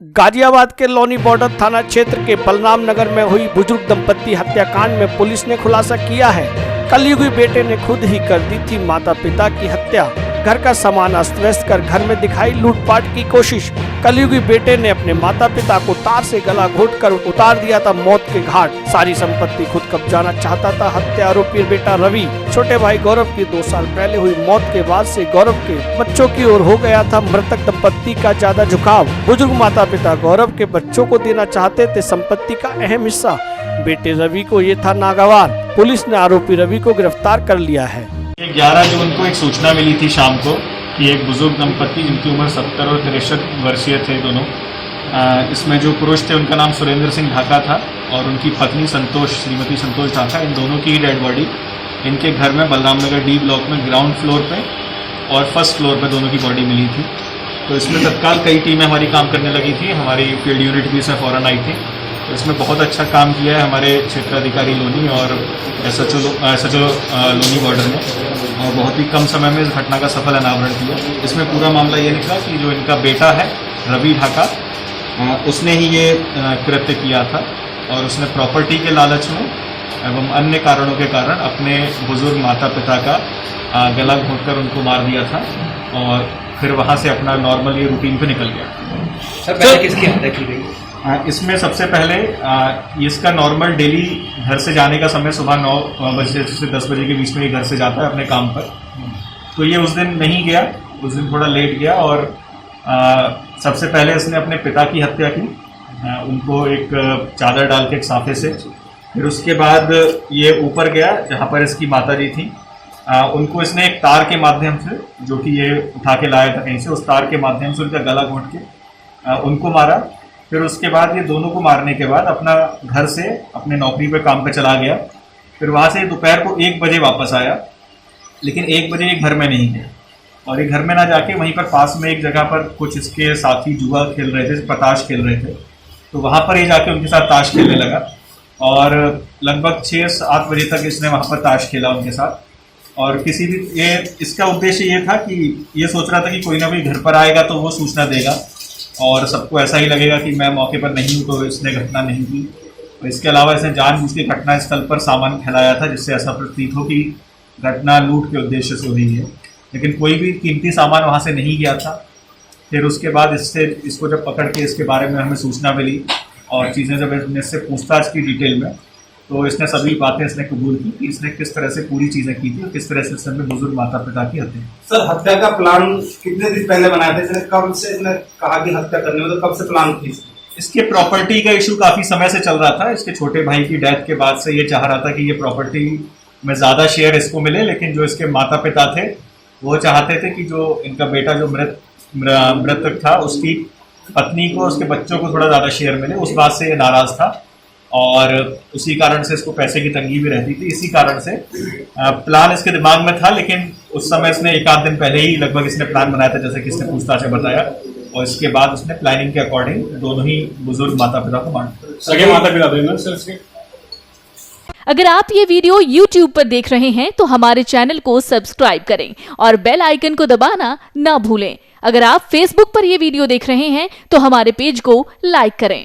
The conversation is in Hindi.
गाजियाबाद के लोनी बॉर्डर थाना क्षेत्र के बलराम नगर में हुई बुजुर्ग दंपत्ति हत्याकांड में पुलिस ने खुलासा किया है। कलयुगी बेटे ने खुद ही कर दी थी माता पिता की हत्या। घर का सामान अस्त व्यस्त कर घर में दिखाई लूटपाट की कोशिश। कलयुगी बेटे ने अपने माता पिता को तार से गला घोंटकर उतार दिया था मौत के घाट। सारी संपत्ति खुद कब्जाना चाहता था हत्या आरोपी बेटा रवि। छोटे भाई गौरव की 2 साल पहले हुई मौत के बाद से गौरव के बच्चों की ओर हो गया था मृतक दंपत्ति का ज्यादा झुकाव। बुजुर्ग माता पिता गौरव के बच्चों को देना चाहते थे संपत्ति का अहम हिस्सा। बेटे रवि को ये था नागवार। पुलिस ने आरोपी रवि को गिरफ्तार कर लिया है। 11 जून को एक सूचना मिली थी शाम को कि एक बुजुर्ग दंपत्ति जिनकी उम्र 70 और 63 वर्षीय थे दोनों, इसमें जो पुरुष थे उनका नाम सुरेंद्र सिंह ढाका था और उनकी पत्नी श्रीमती संतोष ढाका, इन दोनों की डेड बॉडी इनके घर में बलराम नगर डी ब्लॉक में ग्राउंड फ्लोर पे और फर्स्ट फ्लोर पे दोनों की बॉडी मिली थी। तो इसमें तत्काल कई टीमें हमारी काम करने लगी थी। हमारी फील्ड यूनिट भी इसमें फौरन आई थी। तो इसमें बहुत अच्छा काम किया है हमारे क्षेत्राधिकारी लोनी और SHO लोनी बॉर्डर ने, और बहुत ही कम समय में इस घटना का सफल अनावरण किया। इसमें पूरा मामला ये निकला कि जो इनका बेटा है रवि ढाका, उसने ही ये कृत्य किया था और उसने प्रॉपर्टी के लालच में एवं अन्य कारणों के कारण अपने बुजुर्ग माता पिता का गला घोंटकर उनको मार दिया था और फिर वहाँ से अपना नॉर्मल ये रूटीन पे निकल गया। सर पहले किसकी हत्या की गई? इसमें सबसे पहले इसका नॉर्मल डेली घर से जाने का समय सुबह 9 बजे से 10 बजे के बीच में ये घर से जाता है अपने काम पर। तो ये उस दिन नहीं गया, उस दिन थोड़ा लेट गया और सबसे पहले इसने अपने पिता की हत्या की, उनको एक चादर डाल के एक साफे से। फिर उसके बाद ये ऊपर गया जहाँ पर इसकी माताजी थी, उनको इसने एक तार के माध्यम से, जो कि ये उठा के लाया था कहीं से, उस तार के माध्यम से उनका गला घोंट के उनको मारा। फिर उसके बाद ये दोनों को मारने के बाद अपना घर से अपने नौकरी पे काम पे चला गया। फिर वहाँ से दोपहर को 1 बजे वापस आया, लेकिन 1 बजे ये घर में नहीं गया और ये घर में ना जाके वहीं पर पास में एक जगह पर कुछ इसके साथी जुआ खेल रहे थे, ताश खेल रहे थे। तो वहाँ पर ये जाके उनके साथ ताश खेलने लगा और लगभग 6-7 बजे तक इसने वहाँ पर ताश खेला उनके साथ। और किसी भी इसका उद्देश्य ये था कि ये सोच रहा था कि कोई ना कोई घर पर आएगा तो वो सूचना देगा और सबको ऐसा ही लगेगा कि मैं मौके पर नहीं हूँ तो इसने घटना नहीं की। तो इसके अलावा इसने जानबूझ के घटनास्थल पर सामान फैलाया था जिससे ऐसा प्रतीत हो कि घटना लूट के उद्देश्य से हुई है, लेकिन कोई भी कीमती सामान वहाँ से नहीं गया था। फिर उसके बाद इसको जब पकड़ के इसके बारे में हमें सूचना मिली और चीज़ें जब इससे पूछताछ की डिटेल में, तो इसने सभी बातें इसने कबूल की कि इसने किस तरह से पूरी चीज़ें की थी और किस तरह से इसने बुजुर्ग माता पिता की हत्या। सर हत्या का प्लान कितने दिन पहले बनाया था? इसने कब से इसने कहा कि हत्या करने में, तो कब से प्लान की? इसके प्रॉपर्टी का इशू काफ़ी समय से चल रहा था। इसके छोटे भाई की डेथ के बाद से ये चाह रहा था कि ये प्रॉपर्टी में ज़्यादा शेयर इसको मिले, लेकिन जो इसके माता पिता थे वो चाहते थे कि जो इनका बेटा जो मृतक था उसकी पत्नी को, उसके बच्चों को थोड़ा ज़्यादा शेयर मिले। उस बात से ये नाराज़ था और उसी कारण से इसको पैसे की तंगी भी रहती थी। इसी कारण से प्लान इसके दिमाग में था, लेकिन उस समय इसने 1-8 दिन पहले ही लगभग इसने प्लान बनाया था, जैसे कि इसने पूछताछ में बताया, और इसके बाद उसने प्लानिंग के अकॉर्डिंग दोनों ही बुजुर्ग माता पिता को मार दिया। सगे माता पिता थे ना सर इसके? अगर आप ये वीडियो YouTube पर देख रहे हैं तो हमारे चैनल को सब्सक्राइब करें और बेल आइकन को दबाना ना भूलें। अगर आप Facebook पर ये वीडियो देख रहे हैं तो हमारे पेज को लाइक करें।